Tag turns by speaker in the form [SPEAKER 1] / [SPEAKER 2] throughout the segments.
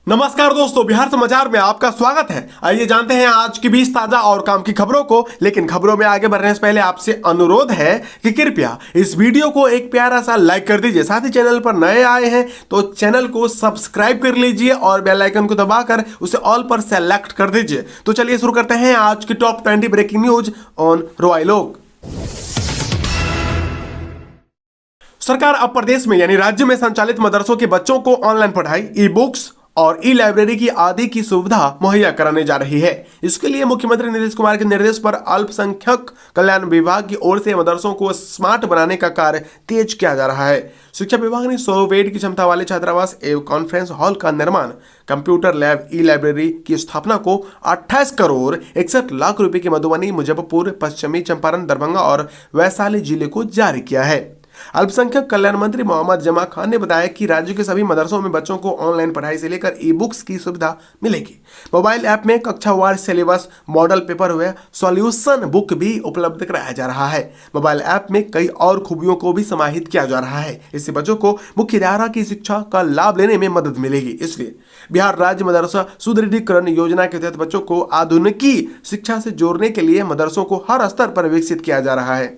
[SPEAKER 1] नमस्कार दोस्तों, बिहार समाचार में आपका स्वागत है। आइए जानते हैं आज की 20 ताजा और काम की खबरों को। लेकिन खबरों में आगे बढ़ने से पहले आपसे अनुरोध है कि कृपया इस वीडियो को एक प्यारा सा लाइक कर दीजिए। साथ ही चैनल पर नए आए हैं तो चैनल को सब्सक्राइब कर लीजिए और बेल आइकन को दबाकर उसे ऑल पर सेलेक्ट कर दीजिए। तो चलिए शुरू करते हैं आज की टॉप 20 ब्रेकिंग न्यूज ऑन रॉयलोक। सरकार अब प्रदेश में यानी राज्य में संचालित मदरसों के बच्चों को ऑनलाइन पढ़ाई, ई बुक्स और ई लाइब्रेरी की आदि की सुविधा मुहैया कराने जा रही है। इसके लिए मुख्यमंत्री नीतीश कुमार के निर्देश पर अल्पसंख्यक कल्याण विभाग की ओर से मदरसों को स्मार्ट बनाने का कार्य तेज किया जा रहा है। शिक्षा विभाग ने 100 बेड की क्षमता वाले छात्रावास एवं कॉन्फ्रेंस हॉल का निर्माण, कंप्यूटर लैब, ई लाइब्रेरी की स्थापना को 28 करोड़ 61 लाख रुपए की मधुबनी, मुजफ्फरपुर, पश्चिमी चंपारण, दरभंगा और वैशाली जिले को जारी किया है। अल्पसंख्यक कल्याण मंत्री मोहम्मद जमा खान ने बताया कि राज्य के सभी मदरसों में बच्चों को ऑनलाइन पढ़ाई से लेकर ई बुक्स की सुविधा मिलेगी। मोबाइल ऐप में कक्षावार सिलेबस, मॉडल पेपर व सॉल्यूशन बुक भी उपलब्ध कराया जा रहा है। मोबाइल ऐप में कई और खूबियों को भी समाहित किया जा रहा है। इससे बच्चों को मुख्य धारा की शिक्षा का लाभ लेने में मदद मिलेगी। इसलिए बिहार राज्य मदरसा सुदृढ़ीकरण योजना के तहत बच्चों को आधुनिकी शिक्षा से जोड़ने के लिए मदरसों को हर स्तर पर विकसित किया जा रहा है।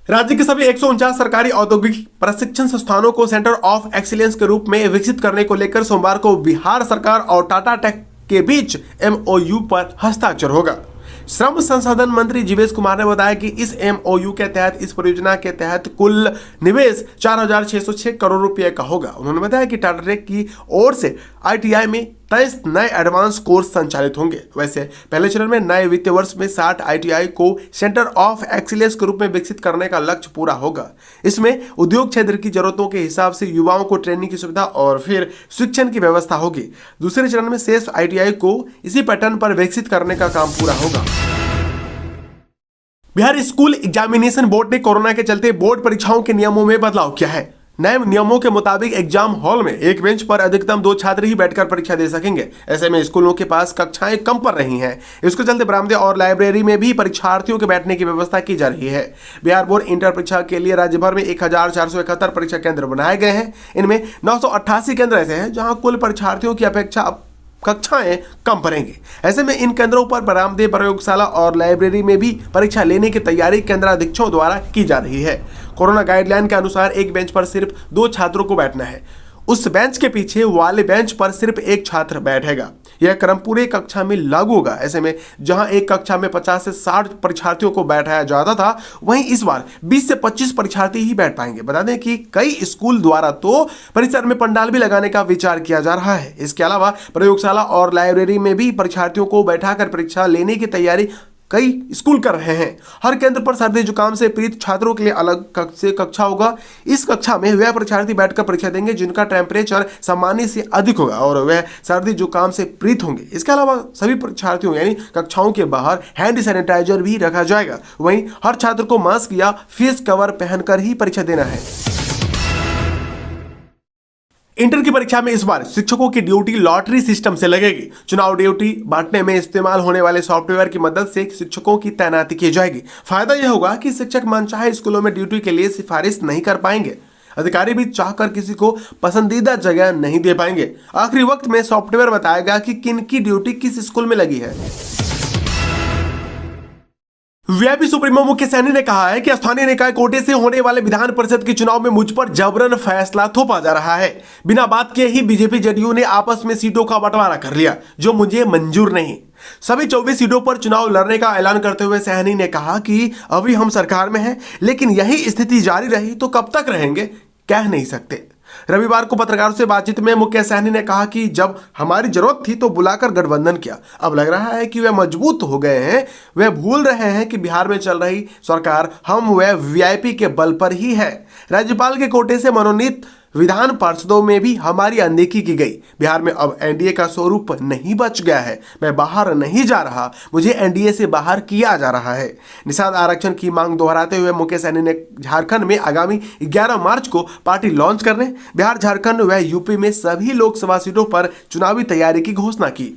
[SPEAKER 1] राज्य के सभी 149 सरकारी औद्योगिक प्रशिक्षण संस्थानों को सेंटर ऑफ एक्सीलेंस के रूप में विकसित करने को लेकर सोमवार को बिहार सरकार और टाटा टेक के बीच MOU पर हस्ताक्षर होगा। श्रम संसाधन मंत्री जीवेश कुमार ने बताया कि इस MOU के तहत इस परियोजना के तहत कुल निवेश 4,606 करोड़ रुपए का होगा। उन्होंने बताया कि टाटा टेक की ओर से ITI में 23 नए एडवांस कोर्स संचालित होंगे। वैसे पहले चरण में नए वित्तीय वर्ष में 60 ITI को सेंटर ऑफ एक्सीलेंस के रूप में विकसित करने का लक्ष्य पूरा होगा। इसमें उद्योग क्षेत्र की जरूरतों के हिसाब से युवाओं को ट्रेनिंग की सुविधा और फिर शिक्षण की व्यवस्था होगी। दूसरे चरण में शेष ITI को इसी पैटर्न पर विकसित करने का काम पूरा होगा। बिहार स्कूल एग्जामिनेशन बोर्ड ने कोरोना के चलते बोर्ड परीक्षाओं के नियमों में बदलाव किया है। नए नियमों के मुताबिक एग्जाम हॉल में एक बेंच पर अधिकतम 2 छात्र ही बैठकर परीक्षा दे सकेंगे। ऐसे में स्कूलों के पास कक्षाएं कम पड़ रही हैं। इसके चलते बरामदे और लाइब्रेरी में भी परीक्षार्थियों के बैठने की व्यवस्था की जा रही है। बिहार बोर्ड इंटर परीक्षा के लिए राज्य भर में 1471 परीक्षा केंद्र बनाए गए हैं। इनमें 988 केंद्र ऐसे हैं जहां कुल परीक्षार्थियों की अपेक्षा कक्षाएं कम पड़ेंगी। ऐसे में इन केंद्रों पर बरामदे, प्रयोगशाला और लाइब्रेरी में भी परीक्षा लेने की तैयारी केंद्राधीक्षों द्वारा की जा रही है। कोरोना गाइडलाइन के अनुसार एक बेंच पर सिर्फ 2 छात्रों को बैठना है। उस बेंच के पीछे वाले बेंच पर सिर्फ एक छात्र बैठेगा। यह क्रम पूरे कक्षा में लागू होगा। ऐसे में जहां एक कक्षा में 50 से 60 परीक्षार्थियों को बैठाया जाता था, वहीं इस बार 20 से 25 परीक्षार्थी ही बैठ पाएंगे। बता दें कि कई स्कूल द्वारा तो परिसर में पंडाल भी लगाने का विचार किया जा रहा है। इसके अलावा प्रयोगशाला और लाइब्रेरी में भी परीक्षार्थियों को बैठाकर परीक्षा लेने की तैयारी कई स्कूल कर रहे हैं। हर केंद्र पर सर्दी जुकाम से पीड़ित छात्रों के लिए अलग कक्षा होगा। इस कक्षा में वह परीक्षार्थी बैठकर परीक्षा देंगे जिनका टेम्परेचर सामान्य से अधिक होगा और वह सर्दी जुकाम से पीड़ित होंगे। इसके अलावा सभी परीक्षार्थियों यानी कक्षाओं के बाहर हैंड सैनिटाइजर भी रखा जाएगा। वहीं हर छात्र को मास्क या फेस कवर पहनकर ही परीक्षा देना है। इंटर की परीक्षा में इस बार शिक्षकों की ड्यूटी लॉटरी सिस्टम से लगेगी। चुनाव ड्यूटी बांटने में इस्तेमाल होने वाले सॉफ्टवेयर की मदद से शिक्षकों की तैनाती की जाएगी। फायदा यह होगा कि शिक्षक मनचाहे स्कूलों में ड्यूटी के लिए सिफारिश नहीं कर पाएंगे। अधिकारी भी चाहकर किसी को पसंदीदा जगह नहीं दे पाएंगे। आखिरी वक्त में सॉफ्टवेयर बताएगा कि किन की ड्यूटी किस स्कूल में लगी है। वीआईपी सुप्रीमो मुकेश सहनी ने कहा है कि स्थानीय निकाय कोटे से होने वाले विधान परिषद के चुनाव में मुझ पर जबरन फैसला थोपा जा रहा है। बिना बात के ही बीजेपी जेडीयू ने आपस में सीटों का बंटवारा कर लिया, जो मुझे मंजूर नहीं। सभी 24 सीटों पर चुनाव लड़ने का ऐलान करते हुए सहनी ने कहा कि अभी हम सरकार में हैं, लेकिन यही स्थिति जारी रही तो कब तक रहेंगे कह नहीं सकते। रविवार को पत्रकारों से बातचीत में मुकेश सहनी ने कहा कि जब हमारी जरूरत थी तो बुलाकर गठबंधन किया। अब लग रहा है कि वे मजबूत हो गए हैं। वे भूल रहे हैं कि बिहार में चल रही सरकार हम व वीआईपी के बल पर ही है। राज्यपाल के कोटे से मनोनीत विधान पार्षदों में भी हमारी अनदेखी की गई। बिहार में अब एनडीए का स्वरूप नहीं बच गया है। मैं बाहर नहीं जा रहा, मुझे एनडीए से बाहर किया जा रहा है। निषाद आरक्षण की मांग दोहराते हुए मुकेश सहनी ने झारखंड में आगामी 11 मार्च को पार्टी लॉन्च करने, बिहार, झारखंड व यूपी में सभी लोकसभा सीटों पर चुनावी तैयारी की घोषणा की।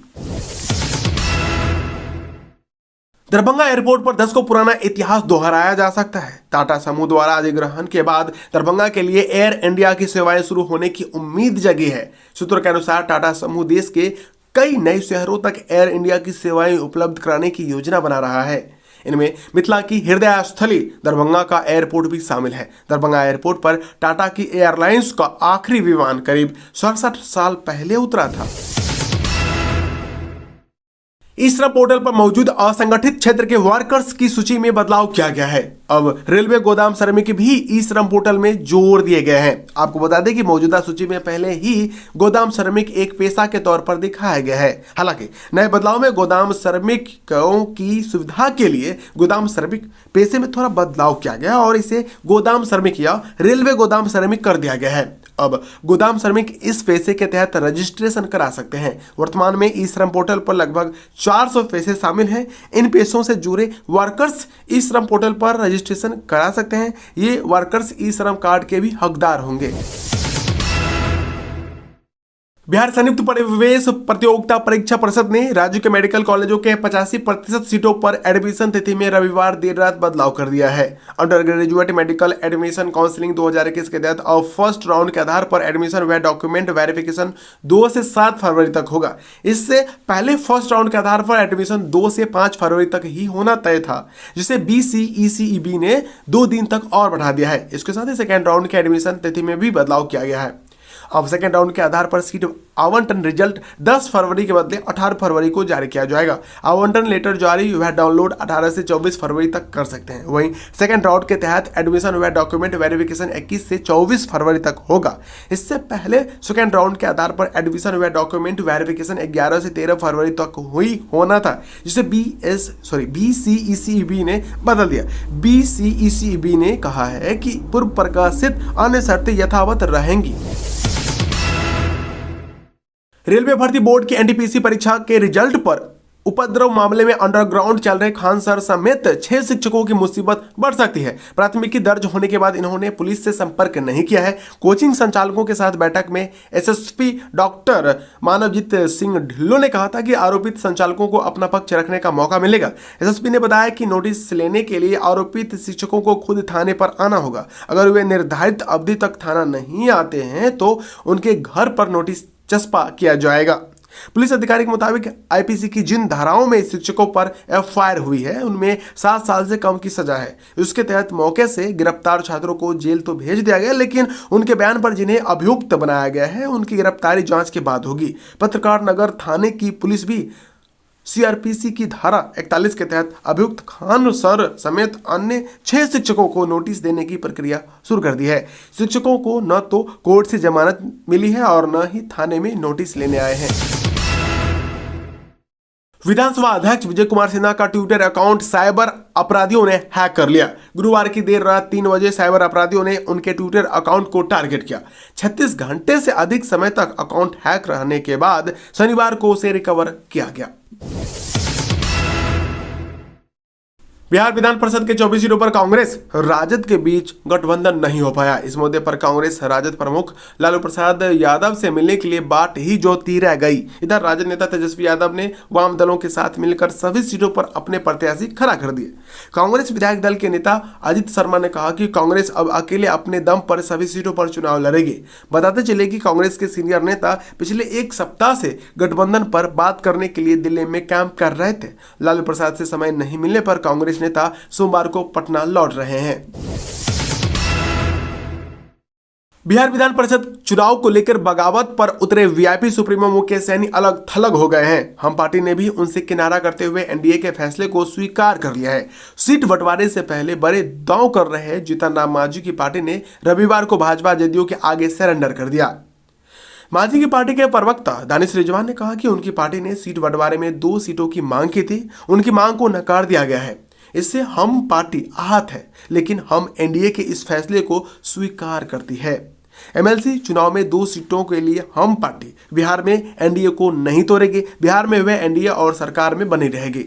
[SPEAKER 1] दरभंगा एयरपोर्ट पर 10 को पुराना इतिहास दोहराया जा सकता है। टाटा समूह द्वारा अधिग्रहण के बाद दरभंगा के लिए एयर इंडिया की सेवाएं शुरू होने की उम्मीद जगी है। सूत्रों के अनुसार टाटा समूह देश के कई नए शहरों तक एयर इंडिया की सेवाएं उपलब्ध कराने की योजना बना रहा है। इनमें मिथिला की हृदय स्थली दरभंगा का एयरपोर्ट भी शामिल है। दरभंगा एयरपोर्ट पर टाटा की एयरलाइंस का आखिरी विमान करीब 67 साल पहले उतरा था। ई श्रम पोर्टल पर मौजूद असंगठित क्षेत्र के वर्कर्स की सूची में बदलाव किया गया है। अब रेलवे गोदाम श्रमिक भी ई श्रम पोर्टल में जोड़ दिए गए हैं। आपको बता दें कि मौजूदा सूची में पहले ही गोदाम श्रमिक एक पेशा के तौर पर दिखाया गया है। हालांकि नए बदलाव में गोदाम श्रमिकों की सुविधा के लिए गोदाम श्रमिक पेशे में थोड़ा बदलाव किया गया और इसे गोदाम श्रमिक या रेलवे गोदाम श्रमिक कर दिया गया है। अब गोदाम श्रमिक इस पेशे के तहत रजिस्ट्रेशन करा सकते हैं। वर्तमान में ई श्रम पोर्टल पर लगभग 400 पेशे शामिल हैं। इन पेशों से जुड़े वर्कर्स ई श्रम पोर्टल पर रजिस्ट्रेशन करा सकते हैं। ये वर्कर्स ई श्रम कार्ड के भी हकदार होंगे। बिहार संयुक्त प्रवेश प्रतियोगिता परीक्षा परिषद ने राज्य के मेडिकल कॉलेजों के 85% सीटों पर एडमिशन तिथि में रविवार देर रात बदलाव कर दिया है। Under graduate medical admission counselling 2021 के तहत अब फर्स्ट राउंड के आधार पर एडमिशन व डॉक्यूमेंट वेरिफिकेशन 2 से 7 फरवरी तक होगा। इससे पहले फर्स्ट राउंड के आधार पर एडमिशन 2 से 5 फरवरी तक ही होना तय था, जिसे BCECEB ने 2 दिन तक और बढ़ा दिया है। इसके साथ ही सेकेंड राउंड के एडमिशन तिथि में भी बदलाव किया गया है। अब सेकेंड राउंड के आधार पर सीट आवंटन रिजल्ट 10 फरवरी के बदले 18 फरवरी को जारी किया जाएगा। आवंटन लेटर जारी व डाउनलोड 18 से 24 फरवरी तक कर सकते हैं। वहीं सेकेंड राउंड के तहत एडमिशन व डॉक्यूमेंट वेरिफिकेशन 21 से 24 फरवरी तक होगा। इससे पहले सेकेंड राउंड के आधार पर एडमिशन व डॉक्यूमेंट वेरिफिकेशन 11 से 13 फरवरी तक होना था, जिसे BCECEB ने बदल दिया। BCECEB ने कहा है कि पूर्व प्रकाशित अन्य शर्तें यथावत रहेंगी। रेलवे भर्ती बोर्ड की NTPC परीक्षा के रिजल्ट पर उपद्रव मामले में अंडरग्राउंड चल रहे खान सर समेत 6 शिक्षकों की मुसीबत बढ़ सकती है। प्राथमिकी दर्ज होने के बाद इन्होंने पुलिस से संपर्क नहीं किया है। कोचिंग संचालकों के साथ बैठक में SSP डॉक्टर मानवजीत सिंह ढिल्लों ने कहा था कि आरोपित संचालकों को अपना पक्ष रखने का मौका मिलेगा। SSP ने बताया कि नोटिस लेने के लिए आरोपित शिक्षकों को खुद थाने पर आना होगा। अगर वे निर्धारित अवधि तक थाना नहीं आते हैं तो उनके घर पर नोटिस चस्पा किया जाएगा। पुलिस अधिकारी के मुताबिक IPC की जिन धाराओं में शिक्षकों पर FIR हुई है उनमें 7 साल से कम की सजा है। उसके तहत मौके से गिरफ्तार छात्रों को जेल तो भेज दिया गया, लेकिन उनके बयान पर जिन्हें अभियुक्त बनाया गया है उनकी गिरफ्तारी जांच के बाद होगी। पत्रकार नगर थाने की पुलिस भी CRPC की धारा 41 के तहत अभियुक्त खान सर समेत अन्य 6 शिक्षकों को नोटिस देने की प्रक्रिया शुरू कर दी है। शिक्षकों को न तो कोर्ट से जमानत मिली है और न ही थाने में नोटिस लेने आए हैं। विधानसभा अध्यक्ष विजय कुमार सिन्हा का ट्विटर अकाउंट साइबर अपराधियों ने हैक कर लिया। गुरुवार की देर रात 3 बजे साइबर अपराधियों ने उनके ट्विटर अकाउंट को टारगेट किया। 36 घंटे से अधिक समय तक अकाउंट हैक रहने के बाद शनिवार को उसे रिकवर किया गया। बिहार विधान परिषद के 24 सीटों पर कांग्रेस राजद के बीच गठबंधन नहीं हो पाया। इस मुद्दे पर कांग्रेस राजद प्रमुख लालू प्रसाद यादव से मिलने के लिए बाट ही जोती रह गई। इधर राजद नेता तेजस्वी यादव ने वाम दलों के साथ मिलकर सभी सीटों पर अपने प्रत्याशी खड़ा कर दिए। कांग्रेस विधायक दल के नेता अजित शर्मा ने कहा कि कांग्रेस अब अकेले अपने दम पर सभी सीटों पर चुनाव लड़ेगी। बताते चले कि कांग्रेस के सीनियर नेता पिछले 1 सप्ताह से गठबंधन पर बात करने के लिए दिल्ली में कैंप कर रहे थे। लालू प्रसाद से समय नहीं मिलने पर कांग्रेस नेता सोमवार को पटना लौट रहे हैं। बिहार विधान परिषद चुनाव को लेकर बगावत पर उतरे वीआईपी सुप्रीमो मुकेश सहनी अलग थलग हो गए हैं। हम पार्टी ने भी उनसे किनारा करते हुए एनडीए के फैसले को स्वीकार कर लिया है। सीट बंटवारे से पहले बड़े दांव कर रहे जीतन राम मांझी की पार्टी ने रविवार को भाजपा जदयू के आगे सरेंडर कर दिया। मांझी की पार्टी के प्रवक्ता दानिश रिजवान ने कहा कि उनकी पार्टी ने सीट बंटवारे में 2 सीटों की मांग की थी। उनकी मांग को नकार दिया गया है। इससे हम पार्टी आहत है, लेकिन हम एनडीए के इस फैसले को स्वीकार करती है। एमएलसी चुनाव में 2 सीटों के लिए हम पार्टी बिहार में एनडीए को नहीं तोड़ेगी। बिहार में वह एनडीए और सरकार में बनी रहेगी।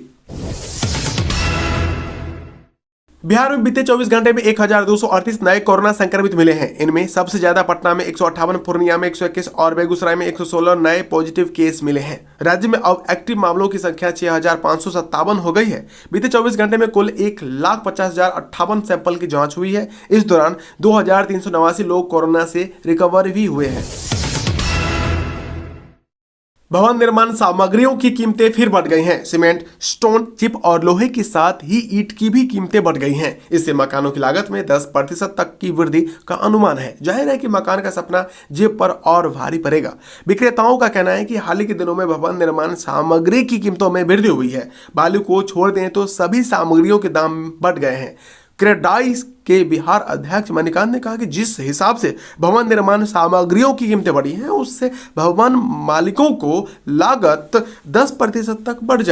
[SPEAKER 1] बिहार में बीते 24 घंटे में 1238 नए कोरोना संक्रमित मिले हैं। इनमें सबसे ज्यादा पटना में 158, पूर्णिया में 121 और बेगूसराय में 116 नए पॉजिटिव केस मिले हैं। राज्य में अब एक्टिव मामलों की संख्या 6557 हो गई है। बीते 24 घंटे में कुल 1,50,058 सैंपल की जांच हुई है। इस दौरान 2389 लोग कोरोना से रिकवर भी हुए हैं। भवन निर्माण सामग्रियों की कीमतें फिर बढ़ गई हैं। सीमेंट, स्टोन, चिप और लोहे के साथ ही ईंट की भी कीमतें बढ़ गई हैं। इससे मकानों की लागत में 10% तक की वृद्धि का अनुमान है। जाहिर है कि मकान का सपना जेब पर और भारी पड़ेगा। विक्रेताओं का कहना है कि हाल ही के दिनों में भवन निर्माण सामग्री की कीमतों में वृद्धि हुई है। बालू को छोड़ दें तो सभी सामग्रियों के दाम बढ़ गए हैं। क्रेडाई के बिहार अध्यक्ष मणिकांत ने कहा कि जिस हिसाब से भवन निर्माण सामग्रियों की कीमतें बढ़ी हैं, उससे भवन मालिकों को लागत 10% तक बढ़ जाए।